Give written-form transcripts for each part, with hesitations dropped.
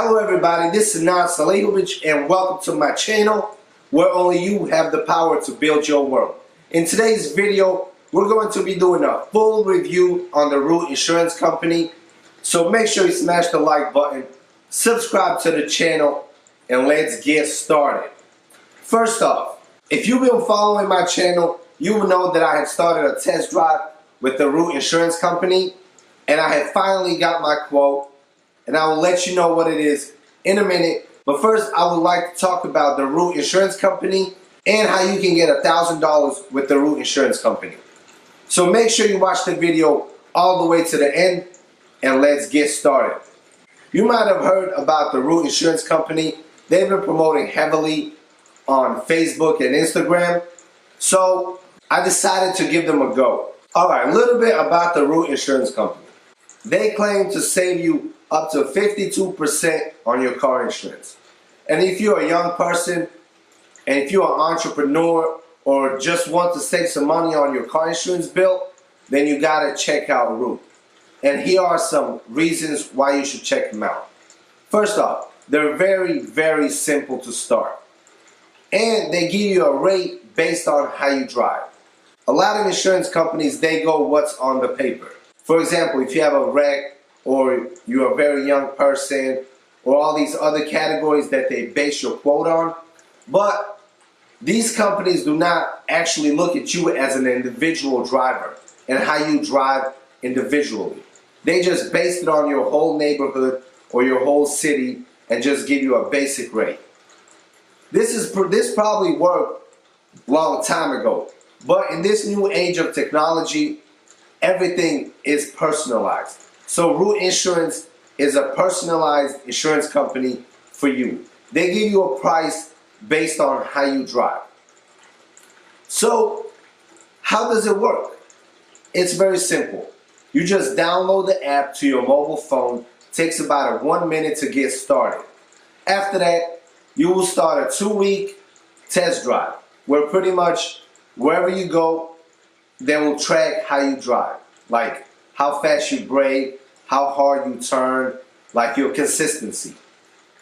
Hello everybody, this is Nan Salihovic and welcome to my channel where only you have the power to build your world. In today's video, we're going to be doing a full review on the Root Insurance Company. So make sure you smash the like button, subscribe to the channel, and let's get started. First off, if you've been following my channel, you will know that I have started a test drive with the Root Insurance Company and I have finally got my quote. And I will let you know what it is in a minute. But first, I would like to talk about the Root Insurance Company and how you can get $1,000 with the Root Insurance Company. So make sure you watch the video all the way to the end and let's get started. You might have heard about the Root Insurance Company. They've been promoting heavily on Facebook and Instagram. So I decided to give them a go. Alright, a little bit about the Root Insurance Company. They claim to save you up to 52% on your car insurance. And if you're a young person, and if you're an entrepreneur, or just want to save some money on your car insurance bill, then you gotta check out Root. And here are some reasons why you should check them out. First off, they're very, very simple to start. And they give you a rate based on how you drive. A lot of insurance companies, they go what's on the paper. For example, if you have a wreck, or you're a very young person, or all these other categories that they base your quote on. But these companies do not actually look at you as an individual driver and how you drive individually. They just base it on your whole neighborhood or your whole city and just give you a basic rate. This probably worked a long time ago, but in this new age of technology, everything is personalized. So Root Insurance is a personalized insurance company for you. They give you a price based on how you drive. So how does it work? It's very simple. You just download the app to your mobile phone. It takes about 1 minute to get started. After that, you will start a 2-week test drive where pretty much wherever you go, they will track how you drive. Like how fast you brake, how hard you turn, like your consistency.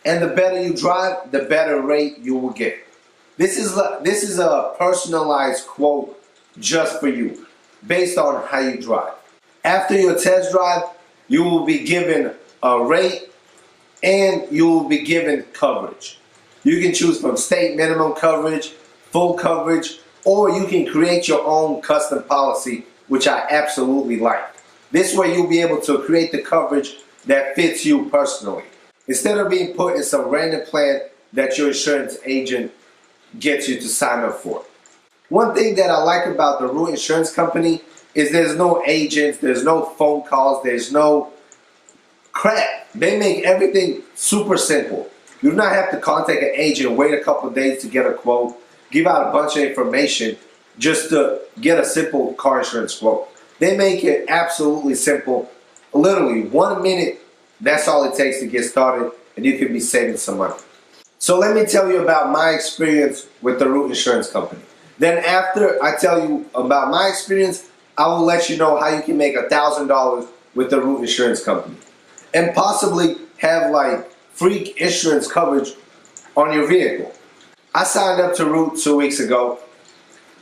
And the better you drive, the better rate you will get. This is a personalized quote just for you, based on how you drive. After your test drive, you will be given a rate and you will be given coverage. You can choose from state minimum coverage, full coverage, or you can create your own custom policy, which I absolutely like. This way you'll be able to create the coverage that fits you personally, instead of being put in some random plan that your insurance agent gets you to sign up for. One thing that I like about the Root Insurance Company is there's no agents, there's no phone calls, there's no crap. They make everything super simple. You do not have to contact an agent, wait a couple of days to get a quote, give out a bunch of information just to get a simple car insurance quote. They make it absolutely simple. Literally 1 minute, that's all it takes to get started, and you can be saving some money. So let me tell you about my experience with the Root Insurance Company. Then after I tell you about my experience, I will let you know how you can make $1,000 with the Root Insurance Company. And possibly have like free insurance coverage on your vehicle. I signed up to Root 2 weeks ago.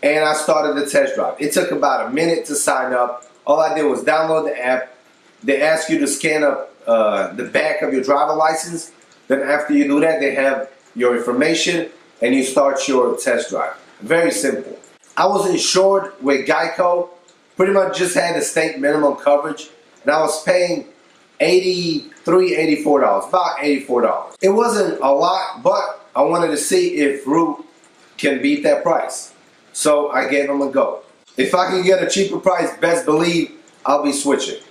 And I started the test drive. It took about a minute to sign up. All I did was download the app. They ask you to scan up the back of your driver license. Then after you do that, they have your information and you start your test drive. Very simple. I was insured with Geico. Pretty much just had the state minimum coverage. And I was paying $83, $84, about $84. It wasn't a lot, but I wanted to see if Root can beat that price. So I gave them a go. If I can get a cheaper price, best believe I'll be switching.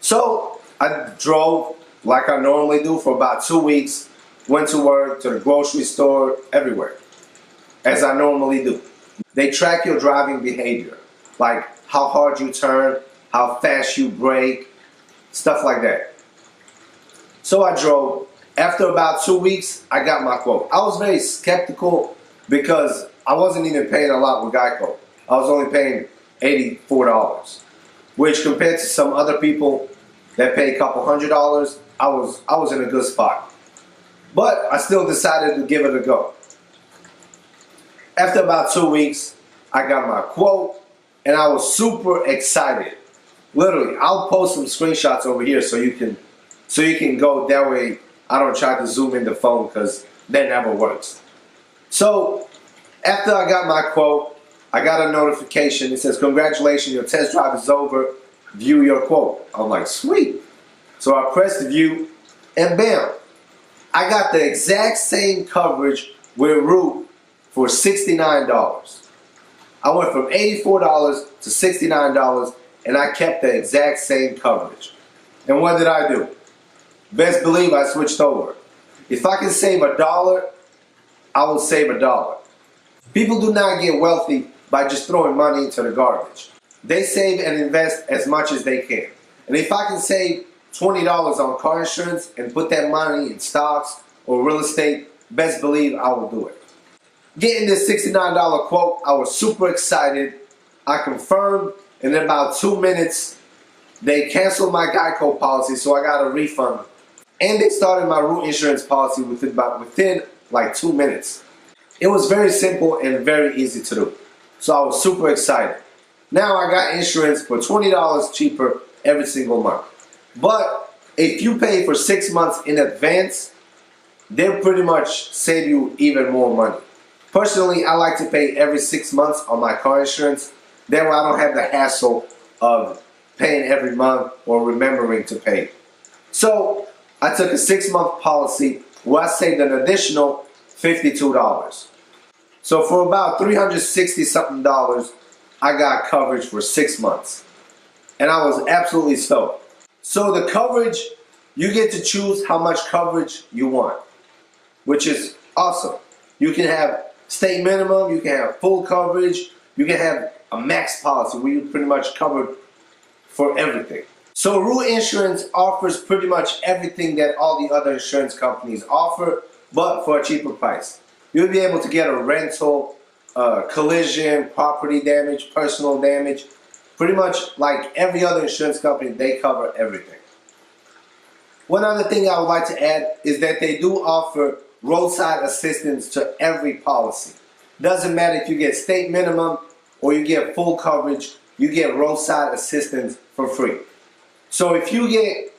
So I drove like I normally do for about 2 weeks. Went to work, to the grocery store, everywhere, as I normally do. They track your driving behavior, like how hard you turn, how fast you brake, stuff like that. So I drove. After about 2 weeks, I got my quote. I was very skeptical because I wasn't even paying a lot with Geico. I was only paying $84, which compared to some other people that pay a couple $100, I was in a good spot. But I still decided to give it a go. After about 2 weeks, I got my quote and I was super excited. Literally, I'll post some screenshots over here so you can go. That way I don't try to zoom in the phone because that never works. So after I got my quote, I got a notification. It says, "Congratulations, your test drive is over. View your quote." I'm like, sweet. So I pressed view and bam, I got the exact same coverage with Root for $69. I went from $84 to $69 and I kept the exact same coverage. And what did I do? Best believe I switched over. If I can save $1, I will save $1. People do not get wealthy by just throwing money into the garbage. They save and invest as much as they can. And if I can save $20 on car insurance and put that money in stocks or real estate, best believe I will do it. Getting this $69 quote, I was super excited. I confirmed, and in about 2 minutes, they canceled my Geico policy, so I got a refund. And they started my Root insurance policy within like 2 minutes. It was very simple and very easy to do. So I was super excited. Now I got insurance for $20 cheaper every single month. But if you pay for 6 months in advance, they'll pretty much save you even more money. Personally, I like to pay every 6 months on my car insurance. That way I don't have the hassle of paying every month or remembering to pay. So I took a 6-month policy where I saved an additional $52. So for about $360 something, I got coverage for 6 months. And I was absolutely stoked. So the coverage, you get to choose how much coverage you want, which is awesome. You can have state minimum, you can have full coverage, you can have a max policy where you're pretty much covered for everything. So Root Insurance offers pretty much everything that all the other insurance companies offer, but for a cheaper price. You'll be able to get a rental, collision, property damage, personal damage. Pretty much like every other insurance company, they cover everything. One other thing I would like to add is that they do offer roadside assistance to every policy. Doesn't matter if you get state minimum or you get full coverage, you get roadside assistance for free. So if you get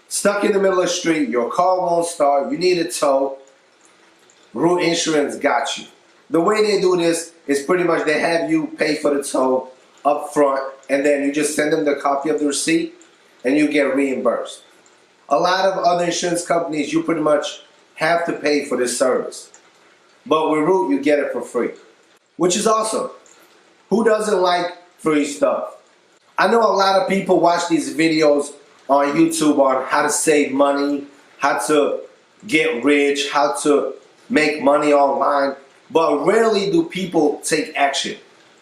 stuck in the middle of the street, your car won't start, you need a tow, Root Insurance got you. The way they do this is pretty much they have you pay for the tow up front, and then you just send them the copy of the receipt and you get reimbursed. A lot of other insurance companies, you pretty much have to pay for this service. But with Root, you get it for free, which is awesome. Who doesn't like free stuff? I know a lot of people watch these videos on YouTube on how to save money, how to get rich, how to make money online, but rarely do people take action.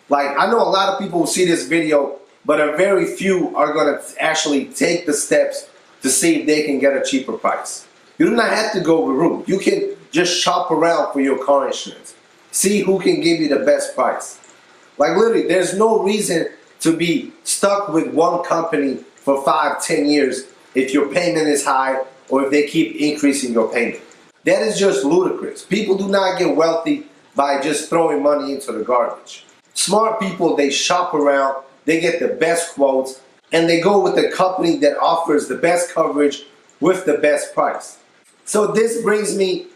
Like, I know a lot of people who see this video, but a very few are going to actually take the steps to see if they can get a cheaper price. You do not have to go with Root. You can just shop around for your car insurance. See who can give you the best price. Like literally, there's no reason to be stuck with one company for 5-10 years if your payment is high or if they keep increasing your payment. That is just ludicrous. People do not get wealthy by just throwing money into the garbage. Smart people, they shop around, they get the best quotes, and they go with the company that offers the best coverage with the best price. So this brings me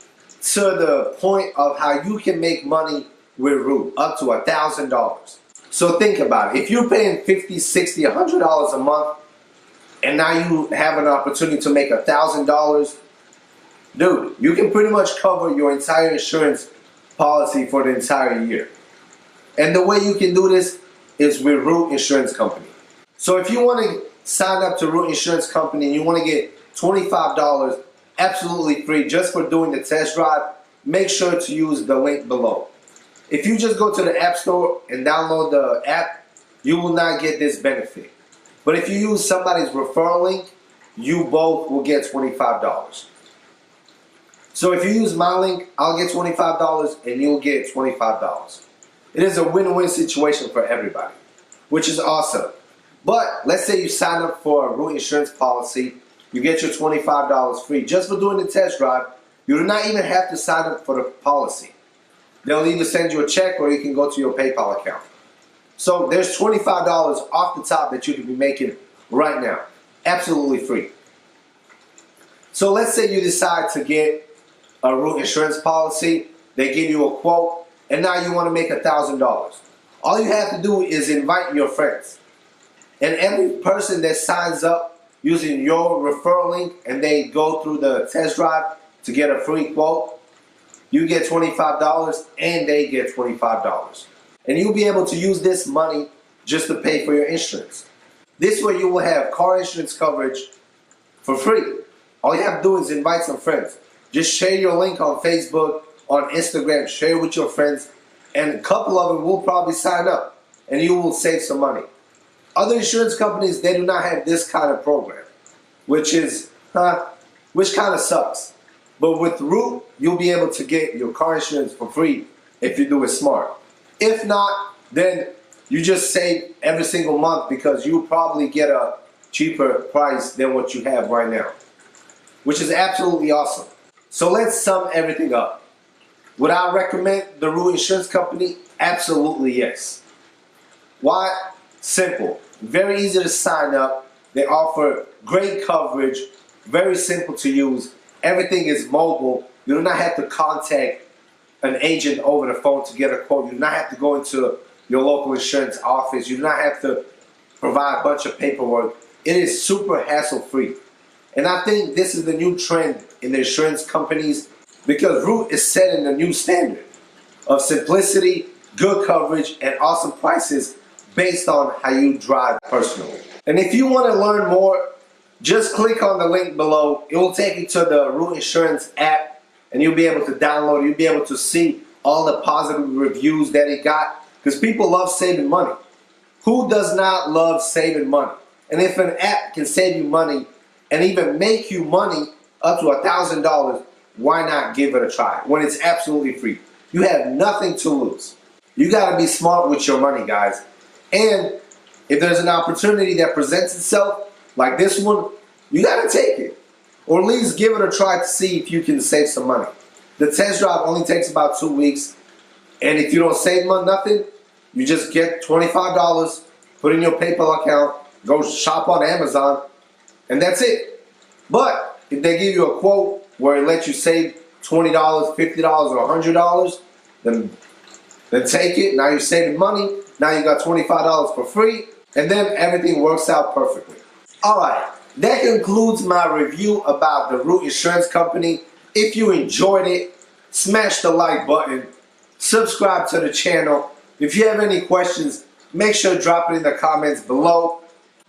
to the point of how you can make money with Root, up to $1,000. So think about it. If you're paying $50, $60, $100 a month, and now you have an opportunity to make $1,000, dude, you can pretty much cover your entire insurance policy for the entire year. And the way you can do this is with Root Insurance Company. So if you want to sign up to Root Insurance Company and you want to get $25 absolutely free just for doing the test drive, make sure to use the link below. If you just go to the App Store and download the app, you will not get this benefit. But if you use somebody's referral link, you both will get $25. So if you use my link, I'll get $25 and you'll get $25. It is a win-win situation for everybody, which is awesome. But let's say you sign up for a Root Insurance policy, you get your $25 free just for doing the test drive, You do not even have to sign up for the policy. They'll either send you a check or you can go to your PayPal account. So there's $25 off the top that you can be making right now. Absolutely free. So let's say you decide to get a root insurance policy. They give you a quote and now you want to make $1,000. All you have to do is invite your friends. And every person that signs up using your referral link and they go through the test drive to get a free quote, you get $25 and they get $25. And you'll be able to use this money just to pay for your insurance. This way you will have car insurance coverage for free. All you have to do is invite some friends. Just share your link on Facebook, on Instagram, share with your friends, and a couple of them will probably sign up and you will save some money. Other insurance companies, they do not have this kind of program, which kind of sucks. But with Root, you'll be able to get your car insurance for free if you do it smart. If not, then you just save every single month because you'll probably get a cheaper price than what you have right now, which is absolutely awesome. So let's sum everything up. Would I recommend the Root Insurance Company? Absolutely yes. Why? Simple. Very easy to sign up. They offer great coverage, very simple to use. Everything is mobile. You do not have to contact an agent over the phone to get a quote. You do not have to go into your local insurance office. You do not have to provide a bunch of paperwork. It is super hassle-free. And I think this is the new trend in the insurance companies because Root is setting a new standard of simplicity, good coverage, and awesome prices based on how you drive personally. And if you want to learn more, just click on the link below. It will take you to the Root Insurance app and you'll be able to download it. You'll be able to see all the positive reviews that it got because people love saving money. Who does not love saving money? And if an app can save you money and even make you money up to $1,000, why not give it a try when it's absolutely free? You have nothing to lose. You got to be smart with your money, guys. And if there's an opportunity that presents itself, like this one, you got to take it. Or at least give it a try to see if you can save some money. The test drive only takes about 2 weeks. And if you don't save nothing, you just get $25, put in your PayPal account, go shop on Amazon, and that's it. But if they give you a quote where it lets you save $20, $50, or $100, then take it. Now you're saving money. Now you got $25 for free, and then everything works out perfectly. Alright, that concludes my review about the Root Insurance Company. If you enjoyed it, smash the like button, subscribe to the channel. If you have any questions, make sure to drop it in the comments below.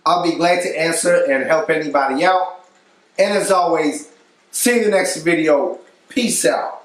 I'll be glad to answer and help anybody out. And as always, see you in the next video. Peace out.